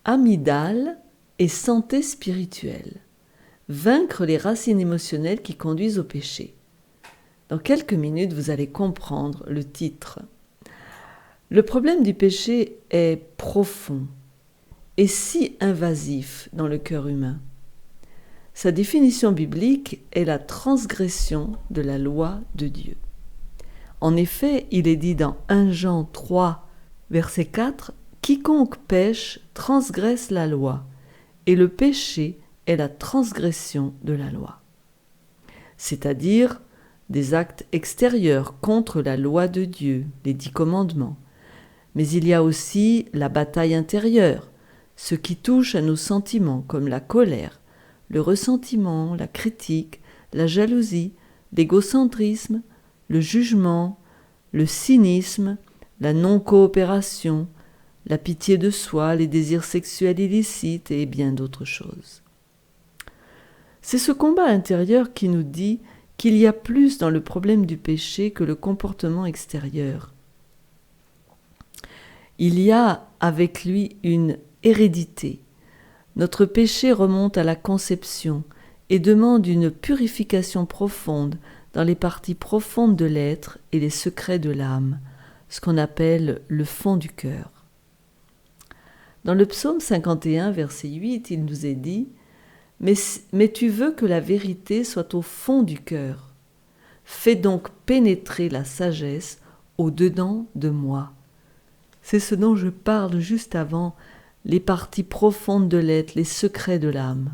Amygdale et santé spirituelle. Vaincre les racines émotionnelles qui conduisent au péché. Dans quelques minutes, vous allez comprendre le titre. Le problème du péché est profond et si invasif dans le cœur humain. Sa définition biblique est la transgression de la loi de Dieu. En effet, il est dit dans 1 Jean 3, verset 4, « Quiconque pêche transgresse la loi, et le péché est la transgression de la loi. » C'est-à-dire des actes extérieurs contre la loi de Dieu, les 10 commandements. Mais il y a aussi la bataille intérieure, ce qui touche à nos sentiments comme la colère, le ressentiment, la critique, la jalousie, l'égocentrisme, le jugement, le cynisme, la non-coopération, la pitié de soi, les désirs sexuels illicites et bien d'autres choses. C'est ce combat intérieur qui nous dit qu'il y a plus dans le problème du péché que le comportement extérieur. Il y a avec lui une hérédité. Notre péché remonte à la conception et demande une purification profonde dans les parties profondes de l'être et les secrets de l'âme, ce qu'on appelle le fond du cœur. Dans le psaume 51, verset 8, il nous est dit « Mais tu veux que la vérité soit au fond du cœur. Fais donc pénétrer la sagesse au-dedans de moi. » C'est ce dont je parle juste avant, les parties profondes de l'être, les secrets de l'âme.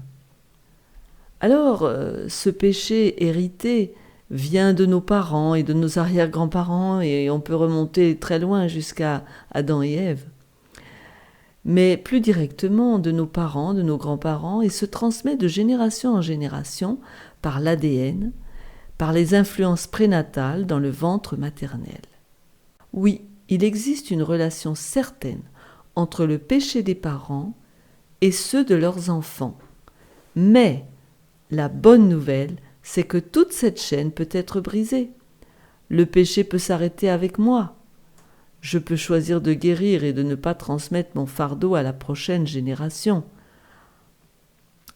Alors, ce péché hérité vient de nos parents et de nos arrière-grands-parents, et on peut remonter très loin jusqu'à Adam et Ève. Mais plus directement de nos parents, de nos grands-parents, et se transmet de génération en génération par l'ADN, par les influences prénatales dans le ventre maternel. Oui, il existe une relation certaine entre le péché des parents et ceux de leurs enfants. Mais la bonne nouvelle, c'est que toute cette chaîne peut être brisée. Le péché peut s'arrêter avec moi. Je peux choisir de guérir et de ne pas transmettre mon fardeau à la prochaine génération.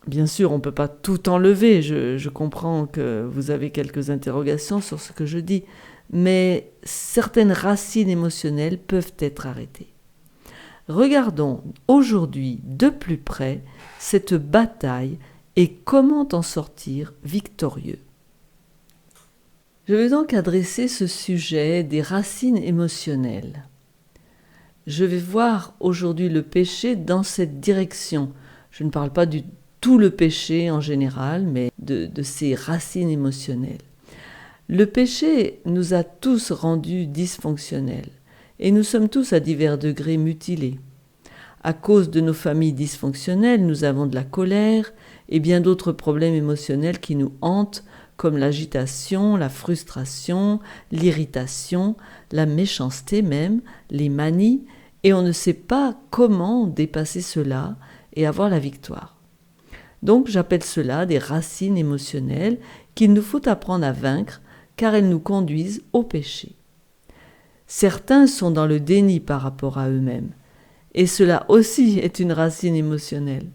Bien sûr, on ne peut pas tout enlever. Je comprends que vous avez quelques interrogations sur ce que je dis, mais certaines racines émotionnelles peuvent être arrêtées. Regardons aujourd'hui de plus près cette bataille et comment en sortir victorieux. Je vais donc adresser ce sujet des racines émotionnelles. Je vais voir aujourd'hui le péché dans cette direction. Je ne parle pas du tout le péché en général, mais de ces racines émotionnelles. Le péché nous a tous rendus dysfonctionnels et nous sommes tous à divers degrés mutilés. À cause de nos familles dysfonctionnelles, nous avons de la colère et bien d'autres problèmes émotionnels qui nous hantent, comme l'agitation, la frustration, l'irritation, la méchanceté même, les manies, et on ne sait pas comment dépasser cela et avoir la victoire. Donc j'appelle cela des racines émotionnelles qu'il nous faut apprendre à vaincre car elles nous conduisent au péché. Certains sont dans le déni par rapport à eux-mêmes, et cela aussi est une racine émotionnelle.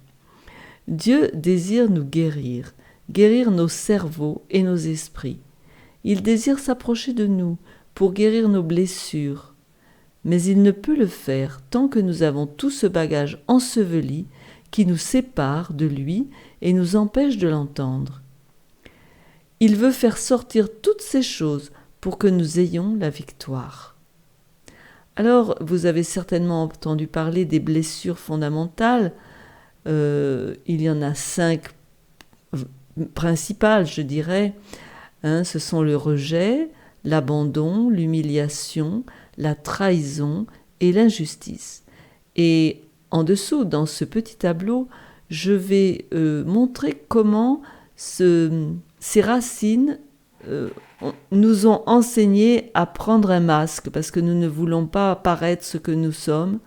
Dieu désire nous guérir nos cerveaux et nos esprits. Il désire s'approcher de nous pour guérir nos blessures. Mais il ne peut le faire tant que nous avons tout ce bagage enseveli qui nous sépare de lui et nous empêche de l'entendre. Il veut faire sortir toutes ces choses pour que nous ayons la victoire. Alors, vous avez certainement entendu parler des blessures fondamentales. Il y en a 5 principales, je dirais. Ce sont le rejet, l'abandon, l'humiliation, la trahison et l'injustice. Et en dessous, dans ce petit tableau, je vais montrer comment ces racines nous ont enseigné à prendre un masque, parce que nous ne voulons pas apparaître ce que nous sommes,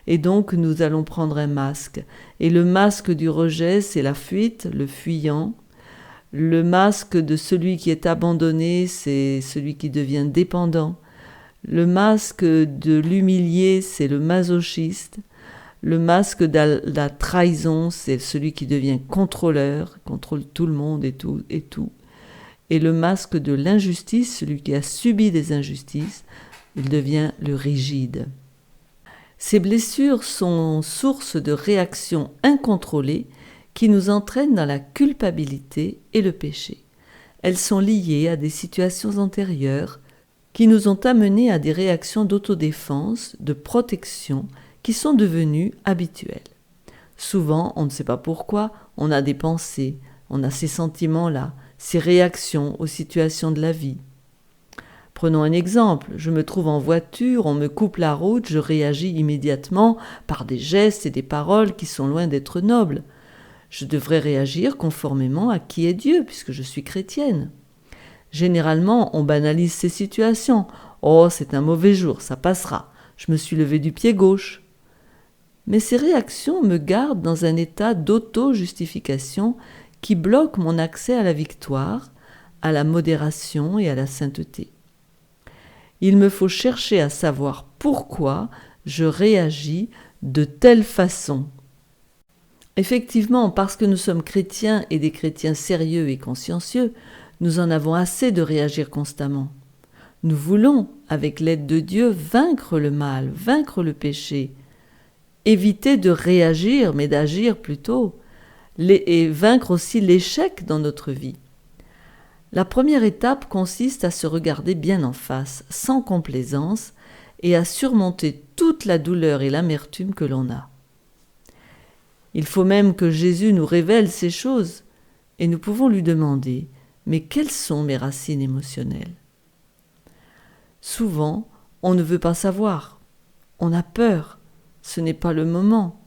et donc nous allons prendre un masque. Et le masque du rejet, c'est la fuite, le fuyant. Le masque de celui qui est abandonné, c'est celui qui devient dépendant. Le masque de l'humilié, c'est le masochiste. Le masque de la trahison, c'est celui qui devient contrôleur, contrôle tout le monde et tout. Et le masque de l'injustice, celui qui a subi des injustices, il devient le rigide. Ces blessures sont source de réactions incontrôlées qui nous entraînent dans la culpabilité et le péché. Elles sont liées à des situations antérieures qui nous ont amenés à des réactions d'autodéfense, de protection, qui sont devenues habituelles. Souvent, on ne sait pas pourquoi, on a des pensées, on a ces sentiments-là, ces réactions aux situations de la vie. Prenons un exemple, je me trouve en voiture, on me coupe la route, je réagis immédiatement par des gestes et des paroles qui sont loin d'être nobles. Je devrais réagir conformément à qui est Dieu, puisque je suis chrétienne. Généralement, on banalise ces situations. « Oh, c'est un mauvais jour, ça passera. Je me suis levé du pied gauche. » Mais ces réactions me gardent dans un état d'auto-justification qui bloque mon accès à la victoire, à la modération et à la sainteté. Il me faut chercher à savoir pourquoi je réagis de telle façon. Effectivement, parce que nous sommes chrétiens et des chrétiens sérieux et consciencieux, nous en avons assez de réagir constamment. Nous voulons, avec l'aide de Dieu, vaincre le mal, vaincre le péché, éviter de réagir, mais d'agir plutôt, et vaincre aussi l'échec dans notre vie. La première étape consiste à se regarder bien en face, sans complaisance, et à surmonter toute la douleur et l'amertume que l'on a. Il faut même que Jésus nous révèle ces choses, et nous pouvons lui demander « Mais quelles sont mes racines émotionnelles ?» Souvent, on ne veut pas savoir, on a peur, ce n'est pas le moment.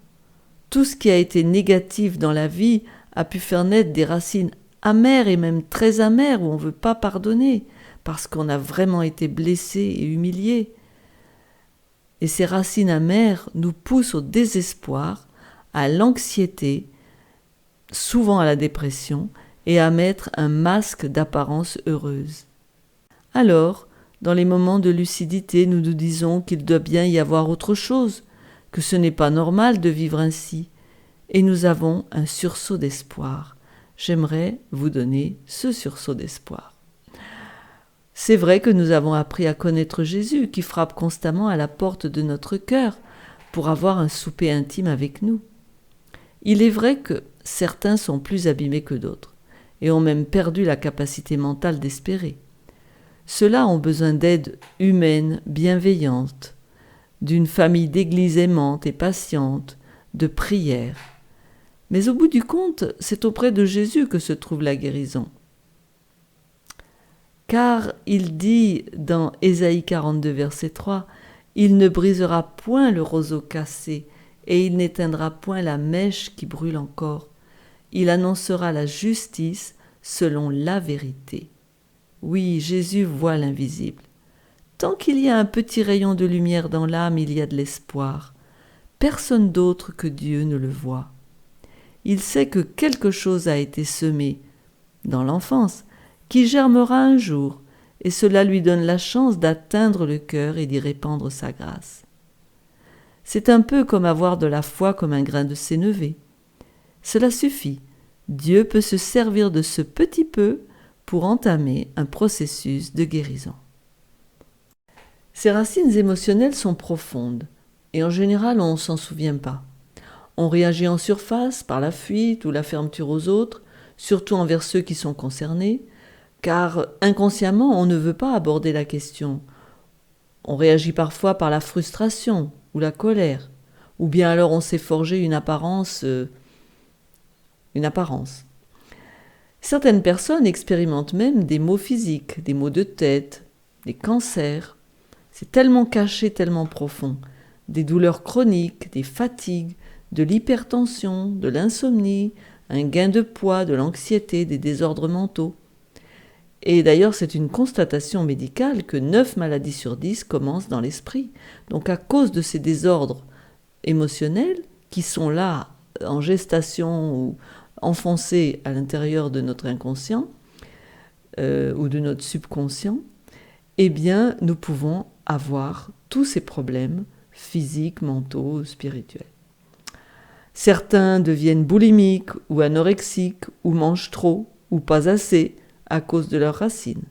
Tout ce qui a été négatif dans la vie a pu faire naître des racines amères et même très amères où on ne veut pas pardonner parce qu'on a vraiment été blessé et humilié. Et ces racines amères nous poussent au désespoir, à l'anxiété, souvent à la dépression, et à mettre un masque d'apparence heureuse. Alors, dans les moments de lucidité, nous nous disons qu'il doit bien y avoir autre chose, que ce n'est pas normal de vivre ainsi, et nous avons un sursaut d'espoir. J'aimerais vous donner ce sursaut d'espoir. C'est vrai que nous avons appris à connaître Jésus qui frappe constamment à la porte de notre cœur pour avoir un souper intime avec nous. Il est vrai que certains sont plus abîmés que d'autres et ont même perdu la capacité mentale d'espérer. Ceux-là ont besoin d'aide humaine, bienveillante, d'une famille d'église aimante et patiente, de prière. Mais au bout du compte, c'est auprès de Jésus que se trouve la guérison. Car il dit dans Ésaïe 42, verset 3, « Il ne brisera point le roseau cassé, et il n'éteindra point la mèche qui brûle encore. Il annoncera la justice selon la vérité. » Oui, Jésus voit l'invisible. Tant qu'il y a un petit rayon de lumière dans l'âme, il y a de l'espoir. Personne d'autre que Dieu ne le voit. Il sait que quelque chose a été semé dans l'enfance, qui germera un jour, et cela lui donne la chance d'atteindre le cœur et d'y répandre sa grâce. C'est un peu comme avoir de la foi comme un grain de sénévé. Cela suffit. Dieu peut se servir de ce petit peu pour entamer un processus de guérison. Ces racines émotionnelles sont profondes, et en général on ne s'en souvient pas. On réagit en surface par la fuite ou la fermeture aux autres, surtout envers ceux qui sont concernés, car inconsciemment on ne veut pas aborder la question. On réagit parfois par la frustration ou la colère, ou bien alors on s'est forgé une apparence. Certaines personnes expérimentent même des maux physiques, des maux de tête, des cancers. C'est tellement caché, tellement profond. Des douleurs chroniques, des fatigues, de l'hypertension, de l'insomnie, un gain de poids, de l'anxiété, des désordres mentaux. Et d'ailleurs, c'est une constatation médicale que 9 maladies sur 10 commencent dans l'esprit. Donc à cause de ces désordres émotionnels qui sont là en gestation ou enfoncés à l'intérieur de notre inconscient ou de notre subconscient, eh bien, nous pouvons avoir tous ces problèmes physiques, mentaux, spirituels. Certains deviennent boulimiques ou anorexiques ou mangent trop ou pas assez à cause de leurs racines.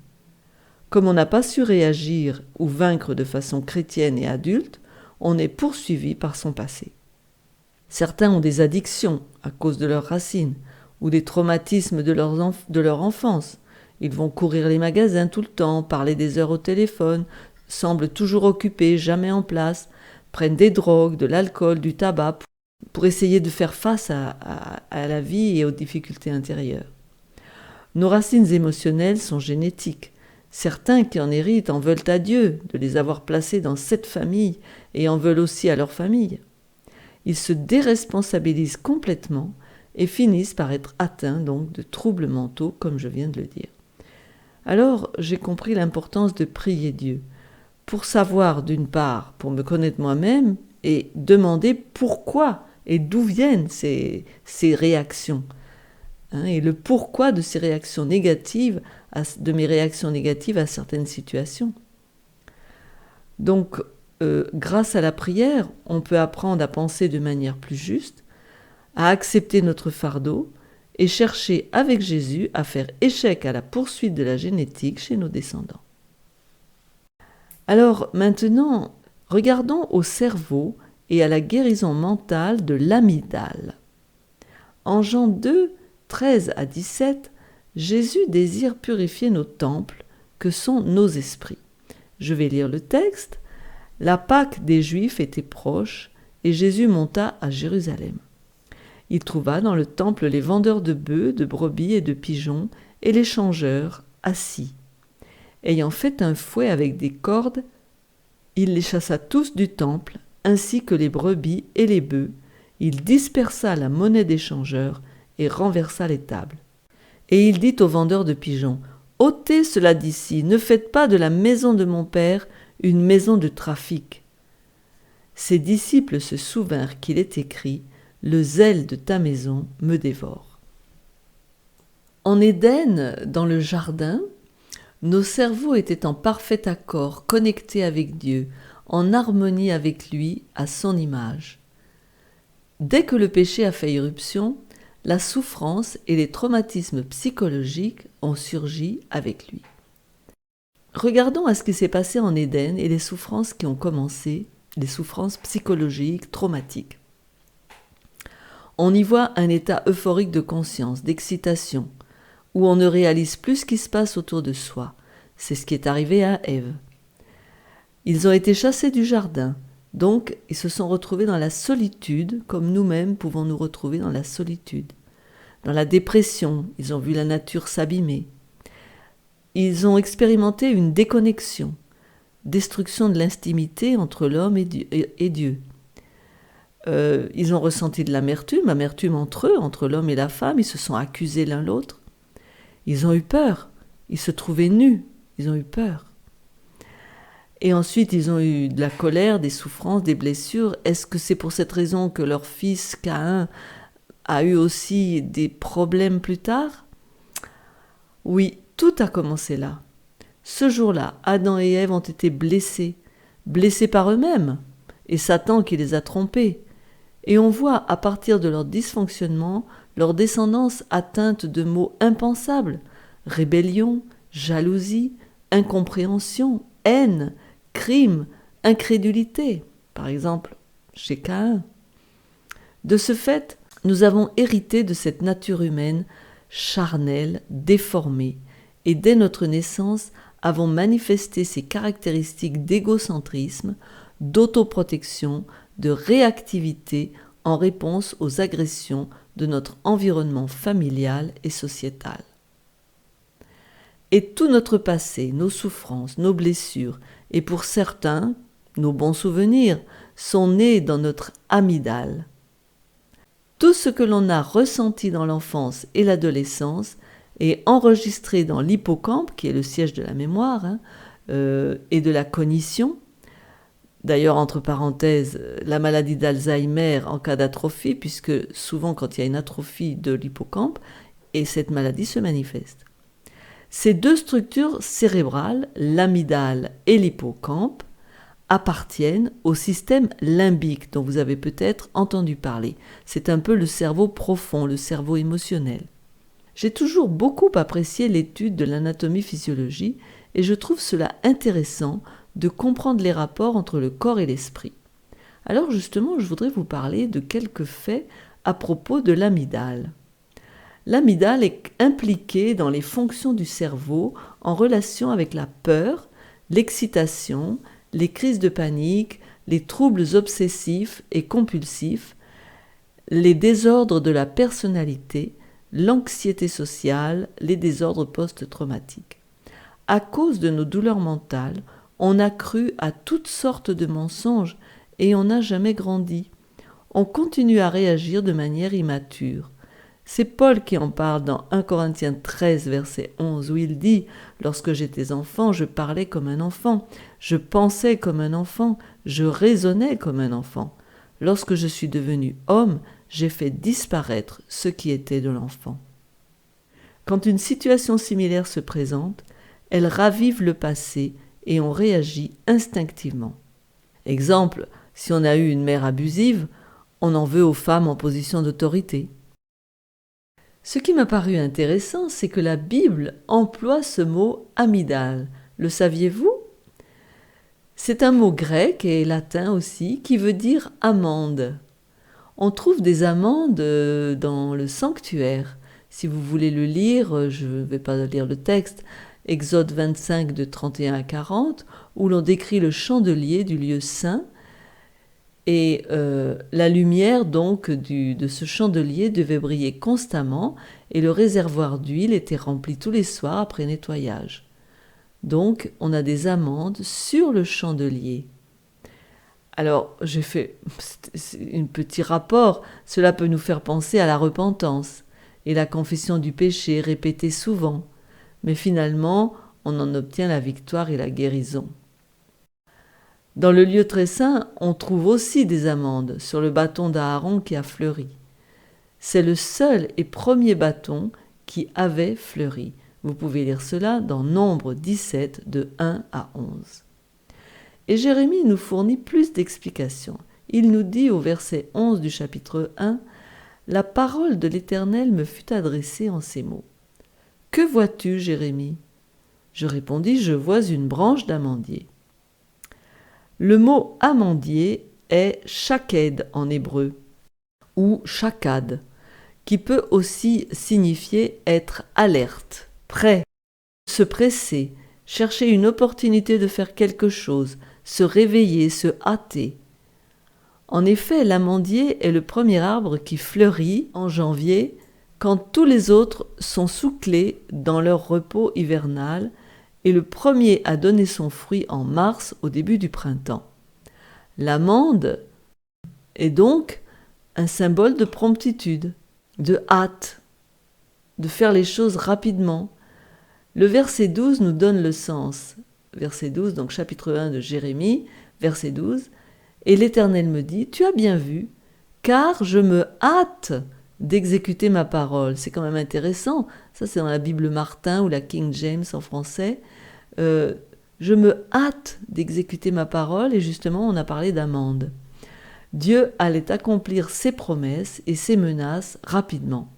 Comme on n'a pas su réagir ou vaincre de façon chrétienne et adulte, on est poursuivi par son passé. Certains ont des addictions à cause de leurs racines ou des traumatismes de leur enfance. Ils vont courir les magasins tout le temps, parler des heures au téléphone, semblent toujours occupés, jamais en place, prennent des drogues, de l'alcool, du tabac pour essayer de faire face à la vie et aux difficultés intérieures. Nos racines émotionnelles sont génétiques. Certains qui en héritent en veulent à Dieu de les avoir placés dans cette famille et en veulent aussi à leur famille. Ils se déresponsabilisent complètement et finissent par être atteints donc de troubles mentaux, comme je viens de le dire. Alors, j'ai compris l'importance de prier Dieu, pour savoir d'une part, pour me connaître moi-même, et demander pourquoi et d'où viennent ces réactions. Et le pourquoi de ces réactions négatives, de mes réactions négatives à certaines situations. Donc, grâce à la prière, on peut apprendre à penser de manière plus juste, à accepter notre fardeau et chercher avec Jésus à faire échec à la poursuite de la génétique chez nos descendants. Alors maintenant, regardons au cerveau et à la guérison mentale de l'amygdale. En Jean 2, 13 à 17, Jésus désire purifier nos temples, que sont nos esprits. Je vais lire le texte. La Pâque des Juifs était proche, et Jésus monta à Jérusalem. Il trouva dans le temple les vendeurs de bœufs, de brebis et de pigeons, et les changeurs assis. Ayant fait un fouet avec des cordes, il les chassa tous du temple, ainsi que les brebis et les bœufs. Il dispersa la monnaie des changeurs et renversa les tables. Et il dit aux vendeurs de pigeons, « Ôtez cela d'ici, ne faites pas de la maison de mon père une maison de trafic. » Ses disciples se souvinrent qu'il est écrit, « Le zèle de ta maison me dévore. » En Éden, dans le jardin, nos cerveaux étaient en parfait accord, connectés avec Dieu, en harmonie avec lui, à son image. Dès que le péché a fait irruption, la souffrance et les traumatismes psychologiques ont surgi avec lui. Regardons à ce qui s'est passé en Éden et les souffrances qui ont commencé, les souffrances psychologiques, traumatiques. On y voit un état euphorique de conscience, d'excitation, où on ne réalise plus ce qui se passe autour de soi. C'est ce qui est arrivé à Ève. Ils ont été chassés du jardin, donc ils se sont retrouvés dans la solitude, comme nous-mêmes pouvons nous retrouver dans la solitude. Dans la dépression, ils ont vu la nature s'abîmer. Ils ont expérimenté une déconnexion, destruction de l'intimité entre l'homme et Dieu. Ils ont ressenti de l'amertume entre eux, entre l'homme et la femme, ils se sont accusés l'un l'autre. Ils ont eu peur, ils se trouvaient nus, ils ont eu peur. Et ensuite, ils ont eu de la colère, des souffrances, des blessures. Est-ce que c'est pour cette raison que leur fils Caïn a eu aussi des problèmes plus tard? Oui, tout a commencé là. Ce jour-là, Adam et Ève ont été blessés par eux-mêmes, et Satan qui les a trompés. Et on voit, à partir de leur dysfonctionnement, leur descendance atteinte de maux impensables, rébellion, jalousie, incompréhension, haine, crime, incrédulité, par exemple chez Caïn. De ce fait, nous avons hérité de cette nature humaine charnelle, déformée, et dès notre naissance, avons manifesté ces caractéristiques d'égocentrisme, d'autoprotection, de réactivité en réponse aux agressions de notre environnement familial et sociétal. Et tout notre passé, nos souffrances, nos blessures, et pour certains, nos bons souvenirs, sont nés dans notre amygdale. Tout ce que l'on a ressenti dans l'enfance et l'adolescence est enregistré dans l'hippocampe, qui est le siège de la mémoire, et de la cognition. D'ailleurs, entre parenthèses, la maladie d'Alzheimer en cas d'atrophie, puisque souvent quand il y a une atrophie de l'hippocampe, et cette maladie se manifeste. Ces deux structures cérébrales, l'amygdale et l'hippocampe, appartiennent au système limbique dont vous avez peut-être entendu parler. C'est un peu le cerveau profond, le cerveau émotionnel. J'ai toujours beaucoup apprécié l'étude de l'anatomie-physiologie et je trouve cela intéressant de comprendre les rapports entre le corps et l'esprit. Alors justement, je voudrais vous parler de quelques faits à propos de l'amygdale. L'amygdale est impliquée dans les fonctions du cerveau en relation avec la peur, l'excitation, les crises de panique, les troubles obsessifs et compulsifs, les désordres de la personnalité, l'anxiété sociale, les désordres post-traumatiques. À cause de nos douleurs mentales, on a cru à toutes sortes de mensonges et on n'a jamais grandi. On continue à réagir de manière immature. C'est Paul qui en parle dans 1 Corinthiens 13, verset 11, où il dit « Lorsque j'étais enfant, je parlais comme un enfant, je pensais comme un enfant, je raisonnais comme un enfant. Lorsque je suis devenu homme, j'ai fait disparaître ce qui était de l'enfant. » Quand une situation similaire se présente, elle ravive le passé et on réagit instinctivement. Exemple, si on a eu une mère abusive, on en veut aux femmes en position d'autorité. Ce qui m'a paru intéressant, c'est que la Bible emploie ce mot amygdale. Le saviez-vous ? C'est un mot grec et latin aussi qui veut dire amande. On trouve des amandes dans le sanctuaire. Si vous voulez le lire, je ne vais pas lire le texte, Exode 25 de 31 à 40, où l'on décrit le chandelier du lieu saint. Et la lumière donc de ce chandelier devait briller constamment et le réservoir d'huile était rempli tous les soirs après nettoyage. Donc on a des amandes sur le chandelier. Alors j'ai fait un petit rapport, cela peut nous faire penser à la repentance et la confession du péché répétée souvent, mais finalement on en obtient la victoire et la guérison. Dans le lieu très saint, on trouve aussi des amandes sur le bâton d'Aaron qui a fleuri. C'est le seul et premier bâton qui avait fleuri. Vous pouvez lire cela dans Nombre 17 de 1 à 11. Et Jérémie nous fournit plus d'explications. Il nous dit au verset 11 du chapitre 1 « La parole de l'Éternel me fut adressée en ces mots. Que vois-tu, Jérémie ? Je répondis, je vois une branche d'amandier. Le mot amandier est shaked en hébreu, ou shakad, qui peut aussi signifier être alerte, prêt, se presser, chercher une opportunité de faire quelque chose, se réveiller, se hâter. En effet, l'amandier est le premier arbre qui fleurit en janvier quand tous les autres sont sous clé dans leur repos hivernal et le premier à donner son fruit en mars au début du printemps. L'amande est donc un symbole de promptitude, de hâte, de faire les choses rapidement. Le verset 12 nous donne le sens. Verset 12, donc chapitre 1 de Jérémie, verset 12. « Et l'Éternel me dit, tu as bien vu, car je me hâte d'exécuter ma parole. » C'est quand même intéressant. Ça, c'est dans la Bible Martin ou la King James en français. Je me hâte d'exécuter ma parole, et justement, on a parlé d'amande. Dieu allait accomplir ses promesses et ses menaces rapidement.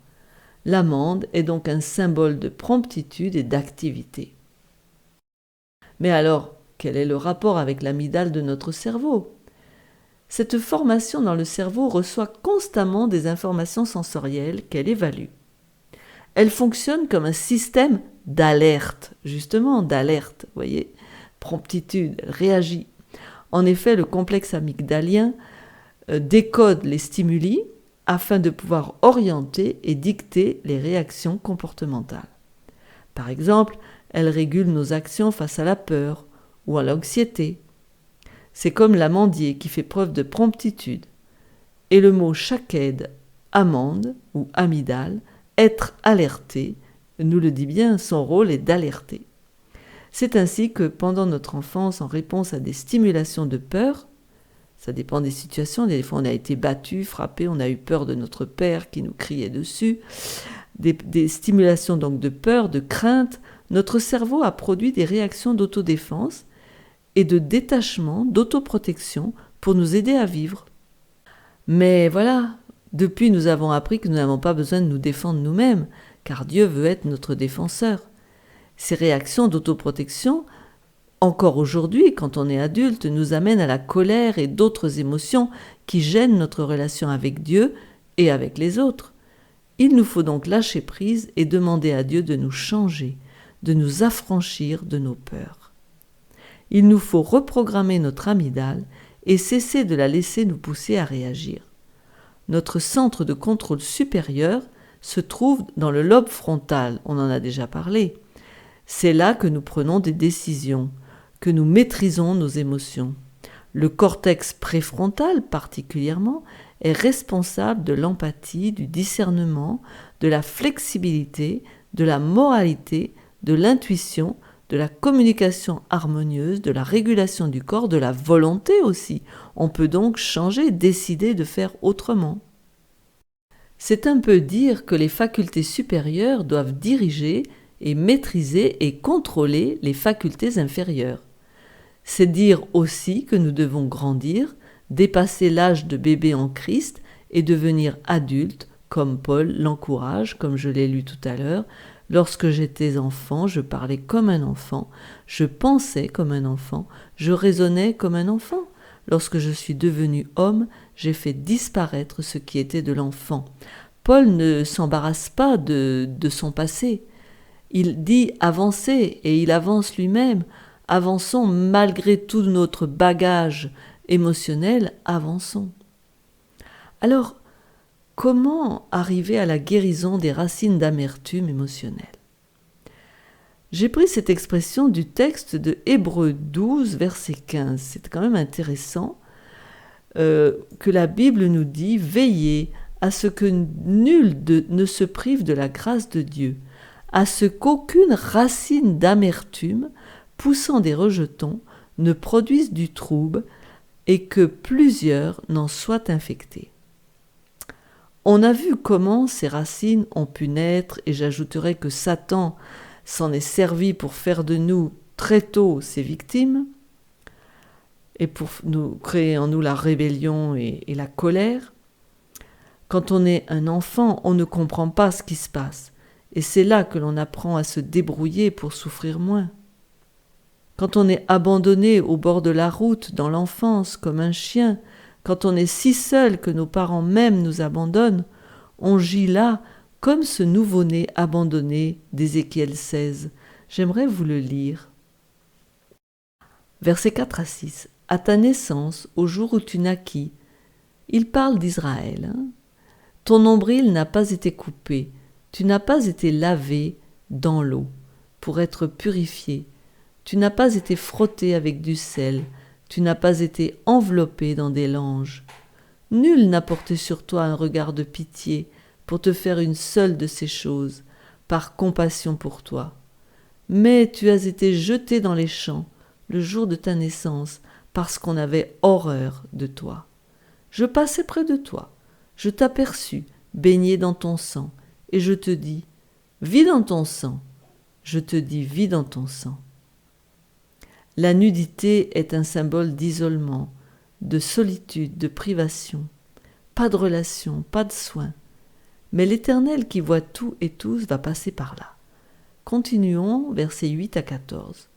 L'amande est donc un symbole de promptitude et d'activité. Mais alors, quel est le rapport avec l'amygdale de notre cerveau ? Cette formation dans le cerveau reçoit constamment des informations sensorielles qu'elle évalue. Elle fonctionne comme un système d'alerte, justement d'alerte, vous voyez, promptitude, elle réagit. En effet, le complexe amygdalien décode les stimuli afin de pouvoir orienter et dicter les réactions comportementales. Par exemple, elle régule nos actions face à la peur ou à l'anxiété. C'est comme l'amandier qui fait preuve de promptitude. Et le mot shaked, amande ou amygdale, être alerté, nous le dit bien, son rôle est d'alerter. C'est ainsi que pendant notre enfance, en réponse à des stimulations de peur, ça dépend des situations, des fois on a été battu, frappé, on a eu peur de notre père qui nous criait dessus, des stimulations donc de peur, de crainte, notre cerveau a produit des réactions d'autodéfense et de détachement, d'autoprotection pour nous aider à vivre. Mais voilà, depuis nous avons appris que nous n'avons pas besoin de nous défendre nous-mêmes, car Dieu veut être notre défenseur. Ces réactions d'autoprotection, encore aujourd'hui, quand on est adulte, nous amènent à la colère et d'autres émotions qui gênent notre relation avec Dieu et avec les autres. Il nous faut donc lâcher prise et demander à Dieu de nous changer, de nous affranchir de nos peurs. Il nous faut reprogrammer notre amygdale et cesser de la laisser nous pousser à réagir. Notre centre de contrôle supérieur se trouve dans le lobe frontal, on en a déjà parlé. C'est là que nous prenons des décisions, que nous maîtrisons nos émotions. Le cortex préfrontal, particulièrement, est responsable de l'empathie, du discernement, de la flexibilité, de la moralité, de l'intuition, de la communication harmonieuse, de la régulation du corps, de la volonté aussi. On peut donc changer, décider de faire autrement. C'est un peu dire que les facultés supérieures doivent diriger et maîtriser et contrôler les facultés inférieures. C'est dire aussi que nous devons grandir, dépasser l'âge de bébé en Christ et devenir adulte, comme Paul l'encourage, comme je l'ai lu tout à l'heure. Lorsque j'étais enfant, je parlais comme un enfant, je pensais comme un enfant, je raisonnais comme un enfant. Lorsque je suis devenu homme, j'ai fait disparaître ce qui était de l'enfant. Paul ne s'embarrasse pas de son passé. Il dit avancer et il avance lui-même. Avançons malgré tout notre bagage émotionnel, avançons. Alors, comment arriver à la guérison des racines d'amertume émotionnelle ? J'ai pris cette expression du texte de Hébreux 12, verset 15. C'est quand même intéressant que la Bible nous dit « Veillez à ce que nul ne se prive de la grâce de Dieu, à ce qu'aucune racine d'amertume poussant des rejetons ne produise du trouble et que plusieurs n'en soient infectés. » On a vu comment ces racines ont pu naître et j'ajouterai que Satan s'en est servi pour faire de nous très tôt ses victimes et pour nous créer en nous la rébellion et la colère. Quand on est un enfant, on ne comprend pas ce qui se passe et c'est là que l'on apprend à se débrouiller pour souffrir moins. Quand on est abandonné au bord de la route dans l'enfance comme un chien, quand on est si seul que nos parents même nous abandonnent, on gît là comme ce nouveau-né abandonné d'Ézéchiel 16. J'aimerais vous le lire. Versets 4 à 6. À ta naissance, au jour où tu naquis, il parle d'Israël. Ton nombril n'a pas été coupé, tu n'as pas été lavé dans l'eau pour être purifié. Tu n'as pas été frotté avec du sel, tu n'as pas été enveloppé dans des langes. Nul n'a porté sur toi un regard de pitié pour te faire une seule de ces choses, par compassion pour toi. Mais tu as été jeté dans les champs le jour de ta naissance, parce qu'on avait horreur de toi. Je passais près de toi, je t'aperçus, baigné dans ton sang, et je te dis, vis dans ton sang. Je te dis, vis dans ton sang. La nudité est un symbole d'isolement, de solitude, de privation. Pas de relation, pas de soins. Mais l'Éternel qui voit tout et tous va passer par là. Continuons, versets 8 à 14.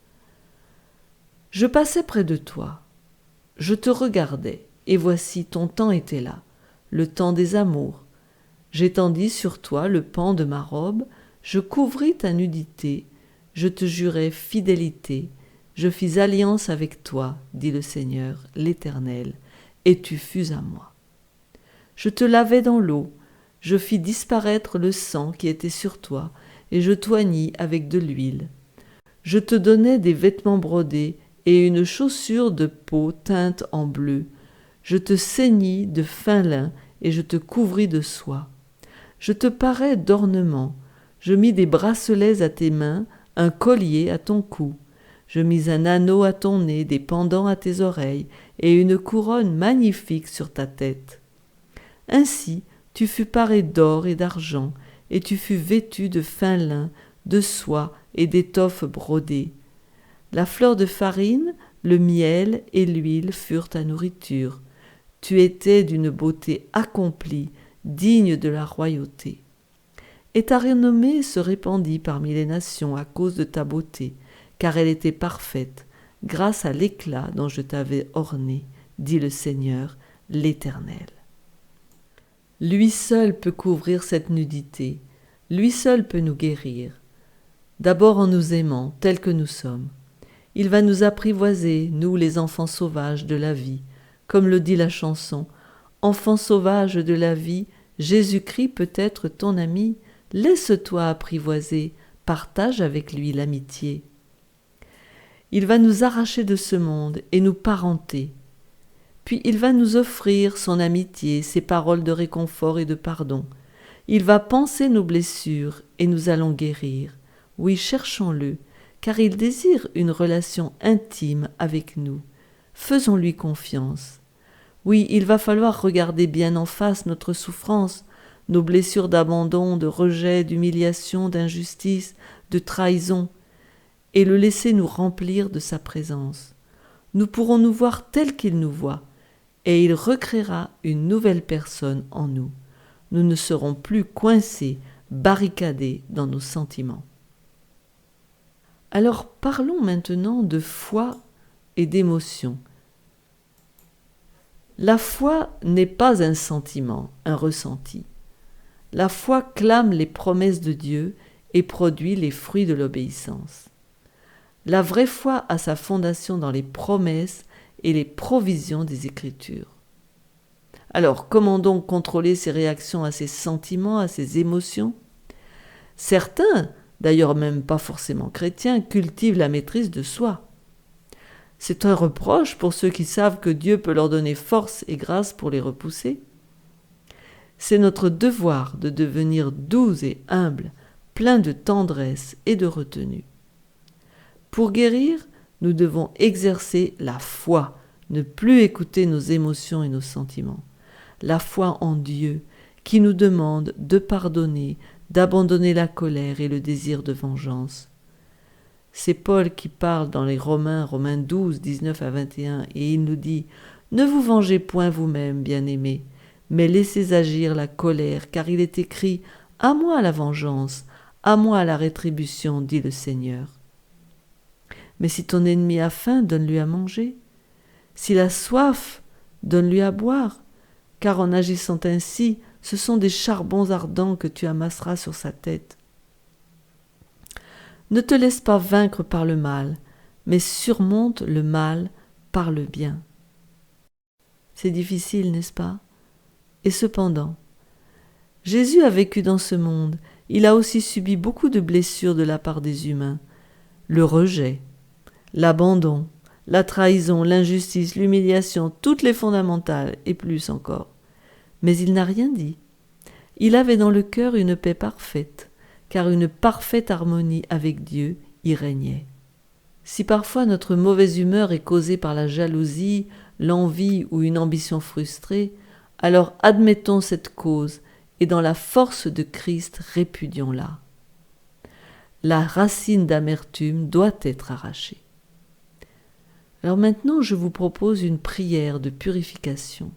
Je passais près de toi, je te regardais, et voici ton temps était là, le temps des amours. J'étendis sur toi le pan de ma robe, je couvris ta nudité, je te jurai fidélité, je fis alliance avec toi, dit le Seigneur, l'Éternel, et tu fus à moi. Je te lavai dans l'eau, je fis disparaître le sang qui était sur toi, et je t'oignis avec de l'huile. Je te donnai des vêtements brodés et une chaussure de peau teinte en bleu. Je te ceignis de fin lin et je te couvris de soie. Je te parais d'ornements, je mis des bracelets à tes mains, un collier à ton cou. Je mis un anneau à ton nez, des pendants à tes oreilles et une couronne magnifique sur ta tête. Ainsi, tu fus paré d'or et d'argent, et tu fus vêtu de fin lin, de soie et d'étoffes brodées. La fleur de farine le miel et l'huile furent ta nourriture. Tu étais d'une beauté accomplie, digne de la royauté. Et ta renommée se répandit parmi les nations à cause de ta beauté, car elle était parfaite, grâce à l'éclat dont je t'avais orné, dit le Seigneur, l'Éternel. Lui seul peut couvrir cette nudité, lui seul peut nous guérir. D'abord en nous aimant tels que nous sommes. Il va nous apprivoiser, nous les enfants sauvages de la vie, comme le dit la chanson. Enfant sauvage de la vie, Jésus-Christ peut être ton ami, laisse-toi apprivoiser, partage avec lui l'amitié. Il va nous arracher de ce monde et nous parenter. Puis il va nous offrir son amitié, ses paroles de réconfort et de pardon. Il va panser nos blessures et nous allons guérir. Oui, cherchons-le, car il désire une relation intime avec nous. Faisons-lui confiance. Oui, il va falloir regarder bien en face notre souffrance, nos blessures d'abandon, de rejet, d'humiliation, d'injustice, de trahison, et le laisser nous remplir de sa présence. Nous pourrons nous voir tels qu'il nous voit, et il recréera une nouvelle personne en nous. Nous ne serons plus coincés, barricadés dans nos sentiments. Alors parlons maintenant de foi et d'émotion. La foi n'est pas un sentiment, un ressenti. La foi clame les promesses de Dieu et produit les fruits de l'obéissance. La vraie foi a sa fondation dans les promesses et les provisions des Écritures. Alors, comment donc contrôler ses réactions à ses sentiments, à ses émotions ? Certains, d'ailleurs même pas forcément chrétiens, cultivent la maîtrise de soi. C'est un reproche pour ceux qui savent que Dieu peut leur donner force et grâce pour les repousser. C'est notre devoir de devenir doux et humble, plein de tendresse et de retenue. Pour guérir, nous devons exercer la foi, ne plus écouter nos émotions et nos sentiments. La foi en Dieu, qui nous demande de pardonner, d'abandonner la colère et le désir de vengeance. C'est Paul qui parle dans les Romains 12, 19 à 21, et il nous dit « Ne vous vengez point vous-même, bien-aimés, mais laissez agir la colère, car il est écrit « À moi la vengeance, à moi la rétribution, dit le Seigneur. » Mais si ton ennemi a faim, donne-lui à manger. S'il a soif, donne-lui à boire, car en agissant ainsi, ce sont des charbons ardents que tu amasseras sur sa tête. Ne te laisse pas vaincre par le mal, mais surmonte le mal par le bien. C'est difficile, n'est-ce pas ? Et cependant, Jésus a vécu dans ce monde, il a aussi subi beaucoup de blessures de la part des humains. Le rejet, l'abandon, la trahison, l'injustice, l'humiliation, toutes les fondamentales et plus encore. Mais il n'a rien dit. Il avait dans le cœur une paix parfaite, car une parfaite harmonie avec Dieu y régnait. Si parfois notre mauvaise humeur est causée par la jalousie, l'envie ou une ambition frustrée, alors admettons cette cause et dans la force de Christ répudions-la. La racine d'amertume doit être arrachée. Alors maintenant, je vous propose une prière de purification.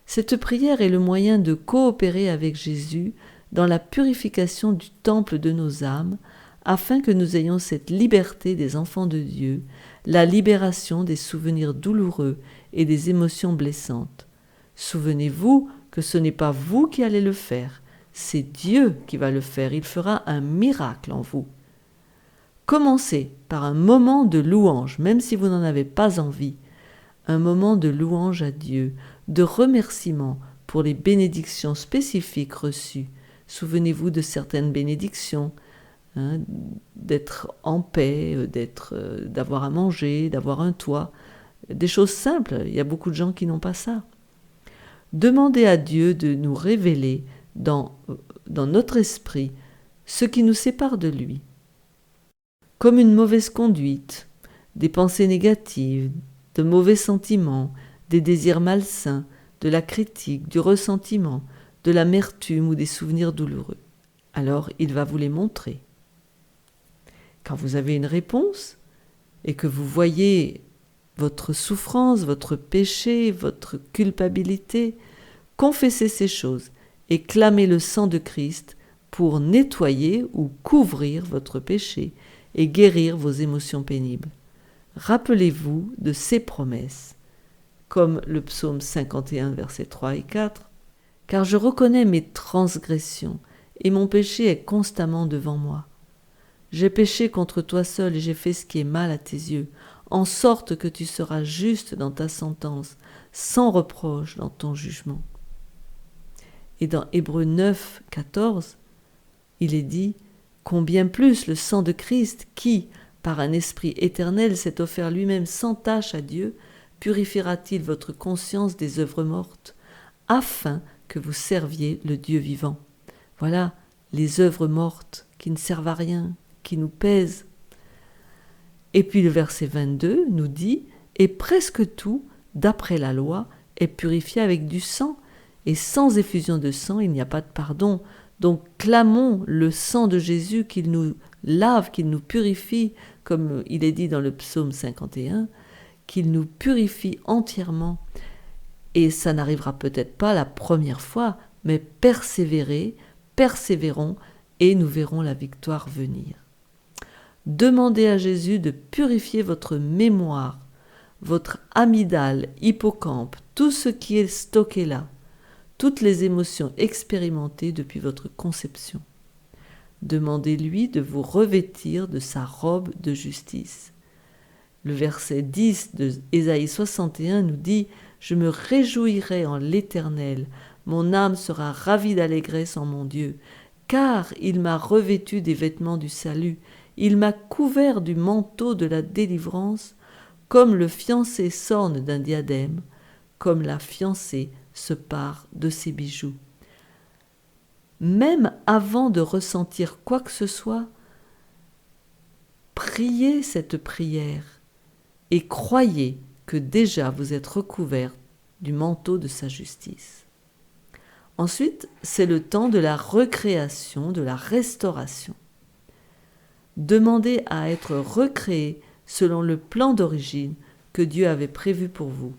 Cette prière est le moyen de coopérer avec Jésus dans la purification du temple de nos âmes, afin que nous ayons cette liberté des enfants de Dieu, la libération des souvenirs douloureux et des émotions blessantes. Souvenez-vous que ce n'est pas vous qui allez le faire, c'est Dieu qui va le faire, il fera un miracle en vous. Commencez par un moment de louange, même si vous n'en avez pas envie, un moment de louange à Dieu, de remerciement pour les bénédictions spécifiques reçues. Souvenez-vous de certaines bénédictions, d'être en paix, d'avoir à manger, d'avoir un toit, des choses simples, il y a beaucoup de gens qui n'ont pas ça. Demandez à Dieu de nous révéler dans notre esprit ce qui nous sépare de lui. Comme une mauvaise conduite, des pensées négatives, de mauvais sentiments, des désirs malsains, de la critique, du ressentiment, de l'amertume ou des souvenirs douloureux. Alors il va vous les montrer. Quand vous avez une réponse, et que vous voyez votre souffrance, votre péché, votre culpabilité, confessez ces choses et clamez le sang de Christ pour nettoyer ou couvrir votre péché et guérir vos émotions pénibles. Rappelez-vous de ces promesses, comme le psaume 51, versets 3 et 4, « Car je reconnais mes transgressions, et mon péché est constamment devant moi. J'ai péché contre toi seul et j'ai fait ce qui est mal à tes yeux, en sorte que tu seras juste dans ta sentence, sans reproche dans ton jugement. » Et dans Hébreux 9, 14, il est dit « Combien plus le sang de Christ, qui, par un esprit éternel, s'est offert lui-même sans tache à Dieu, purifiera-t-il votre conscience des œuvres mortes, afin que vous serviez le Dieu vivant. » Voilà les œuvres mortes qui ne servent à rien, qui nous pèsent. Et puis le verset 22 nous dit « Et presque tout, d'après la loi, est purifié avec du sang, et sans effusion de sang, il n'y a pas de pardon. Donc clamons le sang de Jésus qu'il nous lave, qu'il nous purifie, comme il est dit dans le psaume 51, qu'il nous purifie entièrement. Et ça n'arrivera peut-être pas la première fois, mais persévérons, et nous verrons la victoire venir. Demandez à Jésus de purifier votre mémoire, votre amygdale, hippocampe, tout ce qui est stocké là, toutes les émotions expérimentées depuis votre conception. Demandez-lui de vous revêtir de sa robe de justice. Le verset 10 de Ésaïe 61 nous dit « Je me réjouirai en l'Éternel, mon âme sera ravie d'allégresse en mon Dieu, car il m'a revêtu des vêtements du salut, il m'a couvert du manteau de la délivrance, comme le fiancé s'orne d'un diadème, comme la fiancée se pare de ses bijoux. » Même avant de ressentir quoi que ce soit, priez cette prière et croyez que déjà vous êtes recouvert du manteau de sa justice. Ensuite, c'est le temps de la recréation, de la restauration. Demandez à être recréé selon le plan d'origine que Dieu avait prévu pour vous.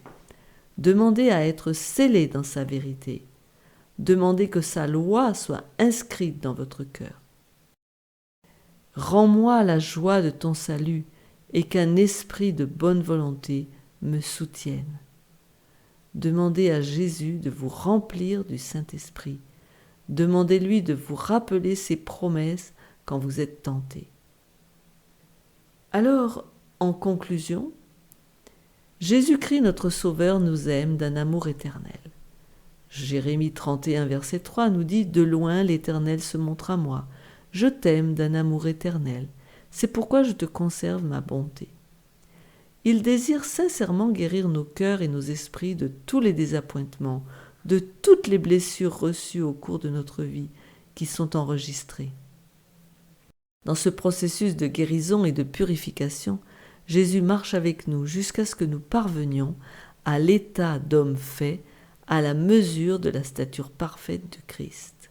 Demandez à être scellé dans sa vérité. Demandez que sa loi soit inscrite dans votre cœur. Rends-moi la joie de ton salut et qu'un esprit de bonne volonté me soutienne. Demandez à Jésus de vous remplir du Saint-Esprit. Demandez-lui de vous rappeler ses promesses quand vous êtes tentés. Alors, en conclusion, Jésus-Christ notre Sauveur nous aime d'un amour éternel. Jérémie 31, verset 3 nous dit « De loin l'Éternel se montre à moi. Je t'aime d'un amour éternel. C'est pourquoi je te conserve ma bonté. » Il désire sincèrement guérir nos cœurs et nos esprits de tous les désappointements, de toutes les blessures reçues au cours de notre vie qui sont enregistrées. Dans ce processus de guérison et de purification, Jésus marche avec nous jusqu'à ce que nous parvenions à l'état d'homme fait, à la mesure de la stature parfaite de Christ.